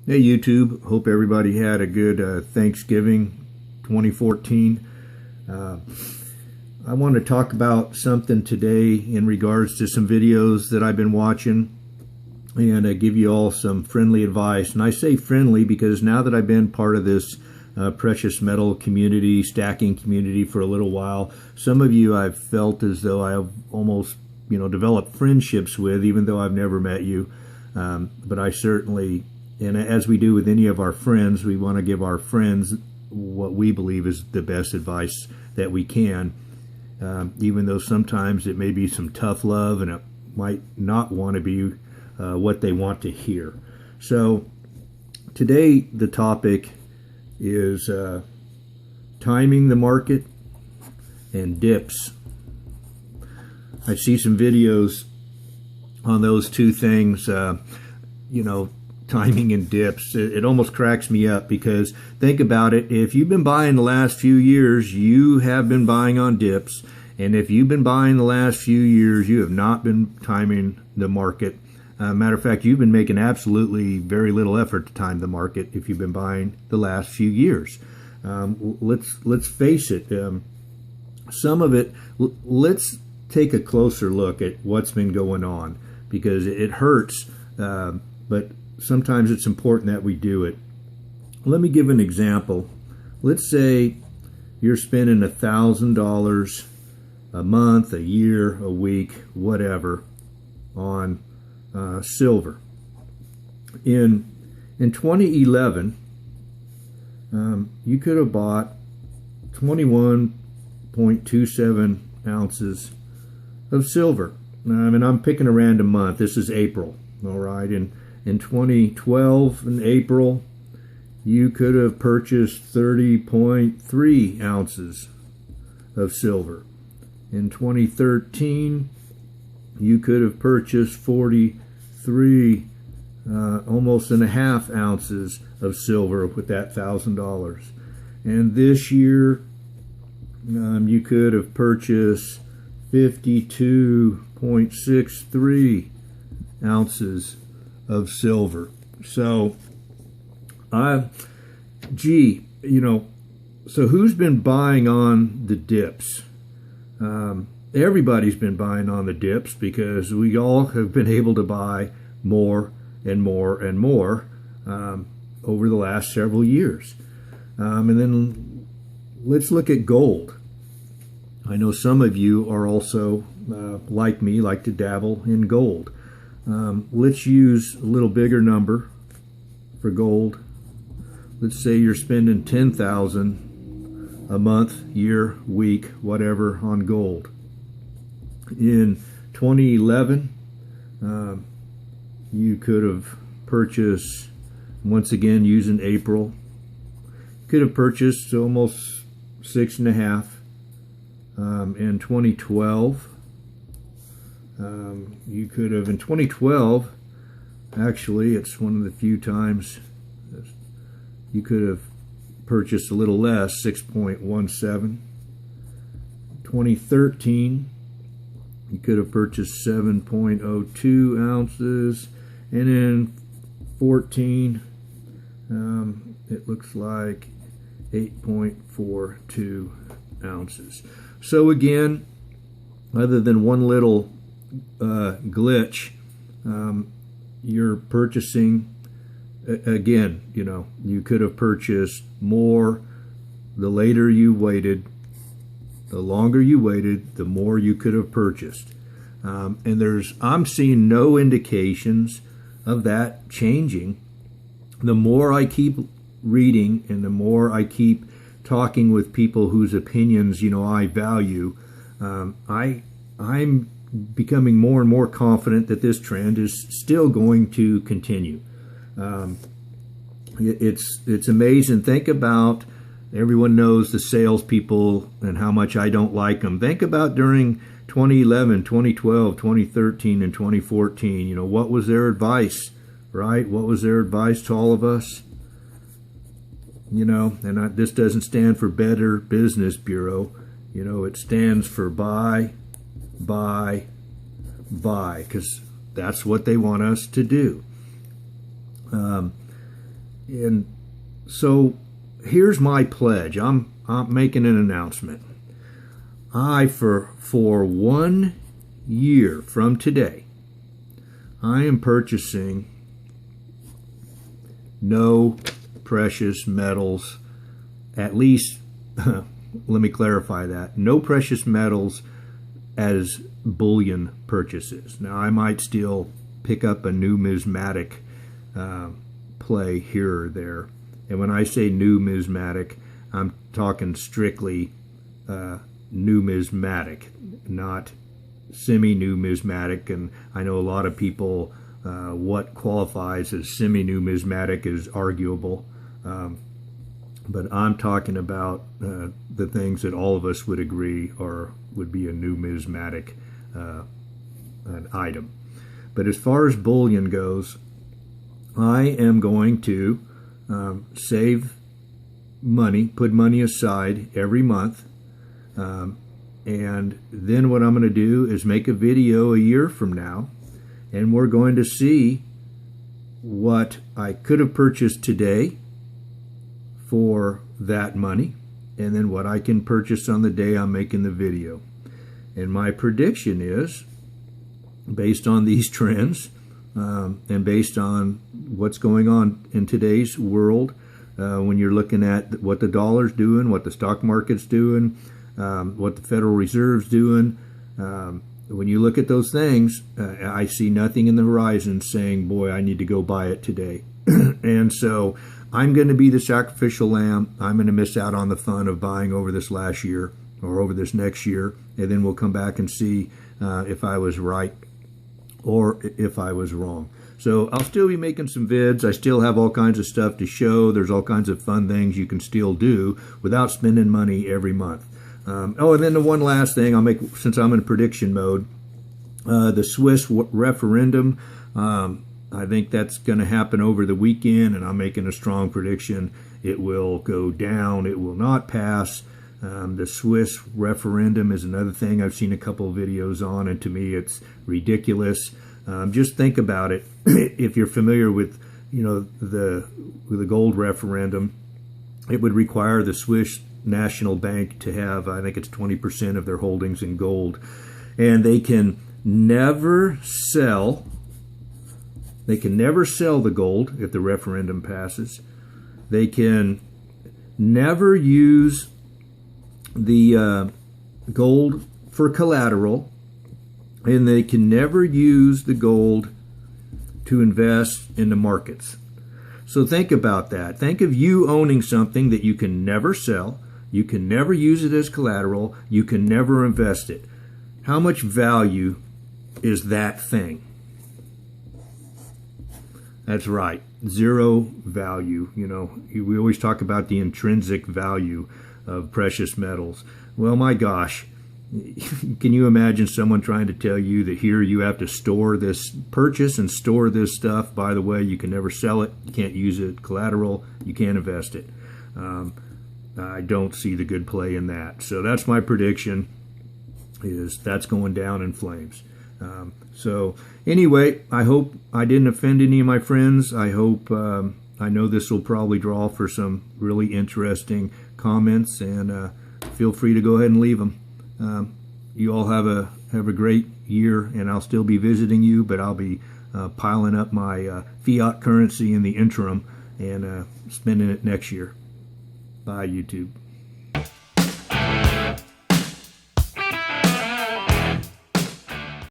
Hey YouTube, hope everybody had a good Thanksgiving 2014. I want to talk about something today in regards to some videos that I've been watching and give you all some friendly advice. And I say friendly because now that I've been part of this precious metal community, stacking community for a little while, some of you I've felt as though I have almost developed friendships with, even though I've never met you. But I certainly, and as we do with any of our friends, we want to give our friends what we believe is the best advice that we can, even though sometimes it may be some tough love and it might not want to be what they want to hear. So today the topic is timing the market and dips. I see some videos on those two things, timing and dips. It almost cracks me up because think about it. If you've been buying the last few years, you have been buying on dips. And if you've been buying the last few years, you have not been timing the market. Matter of fact, you've been making absolutely very little effort to time the market if you've been buying the last few years. Let's face it. Some of it, let's take a closer look at what's been going on because it hurts, but sometimes it's important that we do it. Let me give an example. Let's say you're spending $1,000 a month, a year, a week, whatever, on silver. In 2011, you could have bought 21.27 ounces of silver. I'm picking a random month. This is April, all right? In 2012, in April, you could have purchased 30.3 ounces of silver. In 2013, you could have purchased 43, almost and a half ounces of silver with that $1,000. And this year, you could have purchased 52.63 ounces of silver. So, so who's been buying on the dips? Everybody's been buying on the dips because we all have been able to buy more and more and more over the last several years. And then let's look at gold. I know some of you are also, like me, like to dabble in gold. Let's use a little bigger number for gold. Let's say you're spending $10,000 a month, year, week, whatever on gold. In 2011, you could have purchased, once again using April, could have purchased almost 6.5. In 2012, you could have, in 2012, actually, it's one of the few times you could have purchased a little less, 6.17. 2013, you could have purchased 7.02 ounces. And in 14, it looks like 8.42 ounces. So again, other than one little glitch, you're purchasing, again, you could have purchased more the later you waited, the longer you waited, the more you could have purchased. And I'm seeing no indications of that changing. The more I keep reading and the more I keep talking with people whose opinions, I value, I'm becoming more and more confident that this trend is still going to continue. It's amazing. Think about, everyone knows the salespeople and how much I don't like them. Think about during 2011, 2012, 2013, and 2014. What was their advice, right? What was their advice to all of us? And this doesn't stand for Better Business Bureau. It stands for buy, because that's what they want us to do. And so here's my pledge. I'm making an announcement. For 1 year from today, I am purchasing no precious metals, at least, let me clarify that, no precious metals as bullion purchases. Now, I might still pick up a numismatic play here or there. And when I say numismatic, I'm talking strictly numismatic, not semi-numismatic. And I know a lot of people, what qualifies as semi-numismatic is arguable. But I'm talking about the things that all of us would agree would be a numismatic an item. But as far as bullion goes, I am going to save money, put money aside every month, and then what I'm going to do is make a video a year from now, and we're going to see what I could have purchased today for that money, and then what I can purchase on the day I'm making the video. And my prediction is, based on these trends, and based on what's going on in today's world, when you're looking at what the dollar's doing, what the stock market's doing, what the Federal Reserve's doing, when you look at those things, I see nothing in the horizon saying, boy, I need to go buy it today. And so I'm going to be the sacrificial lamb. I'm going to miss out on the fun of buying over this last year or over this next year, and then we'll come back and see if I was right or if I was wrong. So I'll still be making some vids. I still have all kinds of stuff to show. There's all kinds of fun things you can still do without spending money every month. And then the one last thing I'll make, since I'm in prediction mode, the Swiss referendum, I think that's going to happen over the weekend, and I'm making a strong prediction. It will go down. It will not pass. The Swiss referendum is another thing I've seen a couple of videos on, and to me it's ridiculous. Just think about it. If you're familiar with, the gold referendum, it would require the Swiss National Bank to have, I think it's 20% of their holdings in gold, and they can never sell. They can never sell the gold if the referendum passes. They can never use the gold for collateral, and they can never use the gold to invest in the markets. So think about that. Think of you owning something that you can never sell, you can never use it as collateral, you can never invest it. How much value is that thing? That's right, zero value. We always talk about the intrinsic value of precious metals. Well, my gosh, can you imagine someone trying to tell you that here you have to purchase and store this stuff? By the way, you can never sell it, you can't use it collateral, you can't invest it. I don't see the good play in that. So that's my prediction, is that's going down in flames. So anyway, I hope I didn't offend any of my friends. I hope, I know this will probably draw for some really interesting comments, and feel free to go ahead and leave them. You all have a great year, and I'll still be visiting you, but I'll be piling up my fiat currency in the interim and spending it next year. Bye, YouTube.